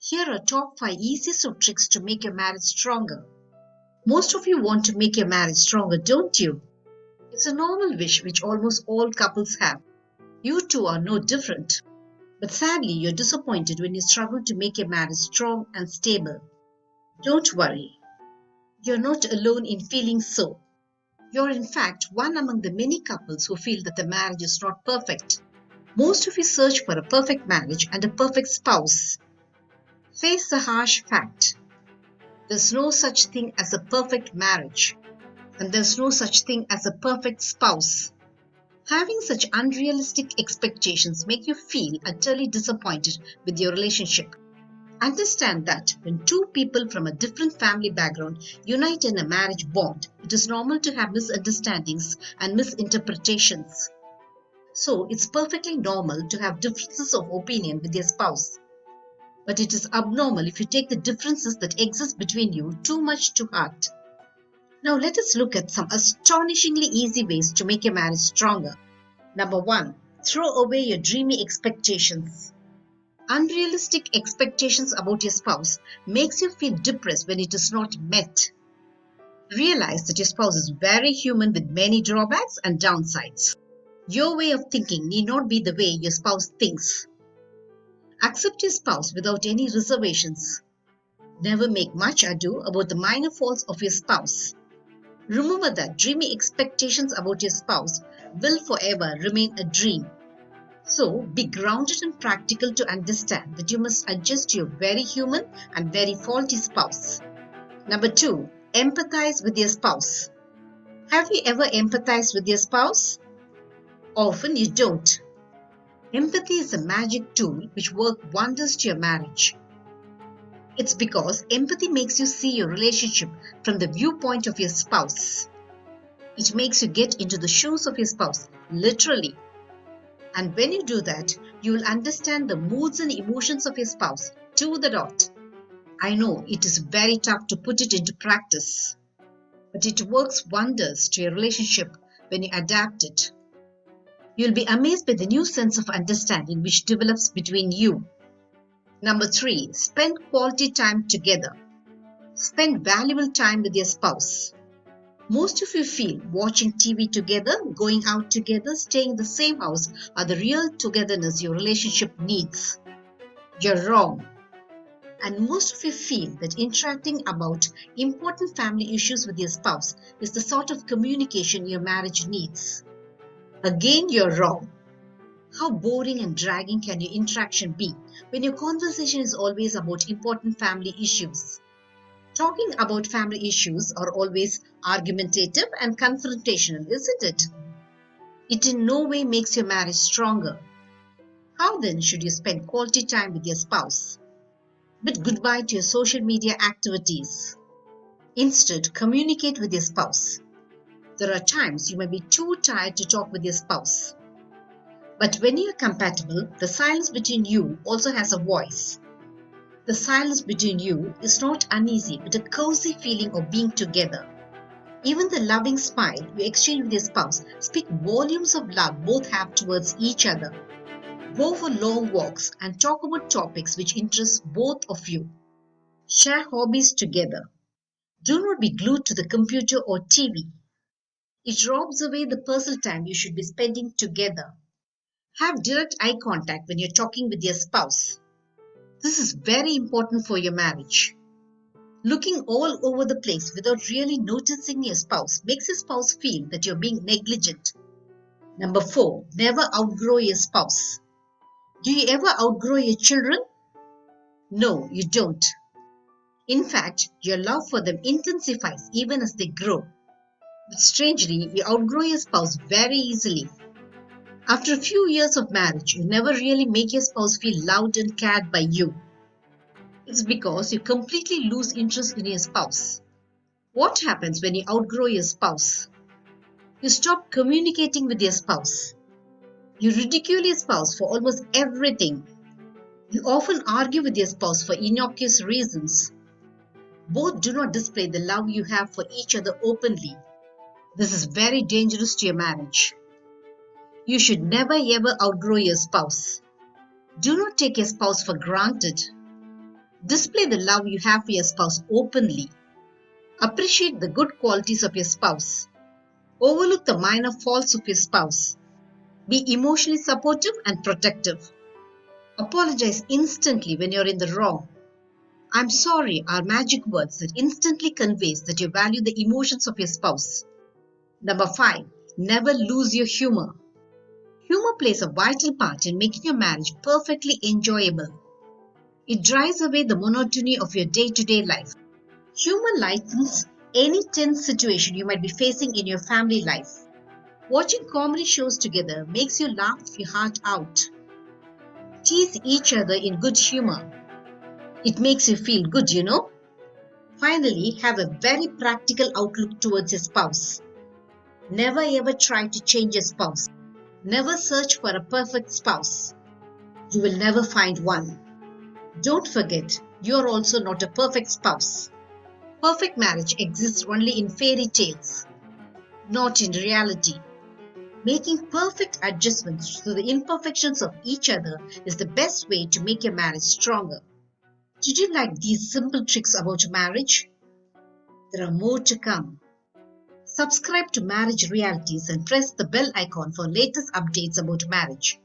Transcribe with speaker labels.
Speaker 1: Here are top 5 easiest of tricks to make your marriage stronger. Most of you want to make your marriage stronger, don't you? It's a normal wish which almost all couples have. You two are no different. But sadly, you're disappointed when you struggle to make your marriage strong and stable. Don't worry. You're not alone in feeling so. You're in fact one among the many couples who feel that the marriage is not perfect. Most of you search for a perfect marriage and a perfect spouse. Face the harsh fact. There's no such thing as a perfect marriage, and there's no such thing as a perfect spouse. Having such unrealistic expectations make you feel utterly disappointed with your relationship. Understand that when two people from a different family background unite in a marriage bond, it is normal to have misunderstandings and misinterpretations. So it's perfectly normal to have differences of opinion with your spouse. But it is abnormal if you take the differences that exist between you too much to heart. Now let us look at some astonishingly easy ways to make your marriage stronger. Number 1. Throw away your dreamy expectations. Unrealistic expectations about your spouse makes you feel depressed when it is not met. Realize that your spouse is very human with many drawbacks and downsides. Your way of thinking need not be the way your spouse thinks. Accept your spouse without any reservations. Never make much ado about the minor faults of your spouse. Remember that dreamy expectations about your spouse will forever remain a dream. So, be grounded and practical to understand that you must adjust to your very human and very faulty spouse. Number 2. Empathize with your spouse. Have you ever empathized with your spouse? Often you don't. Empathy is a magic tool which works wonders to your marriage. It's because empathy makes you see your relationship from the viewpoint of your spouse. It makes you get into the shoes of your spouse, literally. And when you do that, you will understand the moods and emotions of your spouse to the dot. I know it is very tough to put it into practice, but it works wonders to your relationship when you adapt it. You'll be amazed by the new sense of understanding which develops between you. Number 3. Spend quality time together. Spend valuable time with your spouse. Most of you feel watching TV together, going out together, staying in the same house are the real togetherness your relationship needs. You're wrong. And most of you feel that interacting about important family issues with your spouse is the sort of communication your marriage needs. Again, you're wrong. How boring and dragging can your interaction be when your conversation is always about important family issues? Talking about family issues are always argumentative and confrontational, isn't it? It in no way makes your marriage stronger. How then should you spend quality time with your spouse? Bid goodbye to your social media activities. Instead, communicate with your spouse. There are times you may be too tired to talk with your spouse. But when you are compatible, the silence between you also has a voice. The silence between you is not uneasy but a cozy feeling of being together. Even the loving smile you exchange with your spouse speak volumes of love both have towards each other. Go for long walks and talk about topics which interest both of you. Share hobbies together. Do not be glued to the computer or TV. It robs away the personal time you should be spending together. Have direct eye contact when you're talking with your spouse. This is very important for your marriage. Looking all over the place without really noticing your spouse makes your spouse feel that you're being negligent. Number 4. Never outgrow your spouse. Do you ever outgrow your children? No, you don't. In fact, your love for them intensifies even as they grow. But strangely, you outgrow your spouse very easily. After a few years of marriage, you never really make your spouse feel loved and cared by you. It's because you completely lose interest in your spouse. What happens when you outgrow your spouse? You stop communicating with your spouse. You ridicule your spouse for almost everything. You often argue with your spouse for innocuous reasons. Both do not display the love you have for each other openly. This is very dangerous to your marriage. You should never ever outgrow your spouse. Do not take your spouse for granted. Display the love you have for your spouse openly. Appreciate the good qualities of your spouse. Overlook the minor faults of your spouse. Be emotionally supportive and protective. Apologize instantly when you're in the wrong. I'm sorry are magic words that instantly conveys that you value the emotions of your spouse. Number 5. Never lose your humor. Humor plays a vital part in making your marriage perfectly enjoyable. It drives away the monotony of your day-to-day life. Humor lightens any tense situation you might be facing in your family life. Watching comedy shows together makes you laugh your heart out. Tease each other in good humor. It makes you feel good, you know. Finally, have a very practical outlook towards your spouse. Never ever try to change your spouse. Never search for a perfect spouse. You will never find one. Don't forget, you are also not a perfect spouse. Perfect marriage exists only in fairy tales, not in reality. Making perfect adjustments to the imperfections of each other is the best way to make your marriage stronger. Did you like these simple tricks about marriage? There are more to come. Subscribe to Marriage Realities and press the bell icon for latest updates about marriage.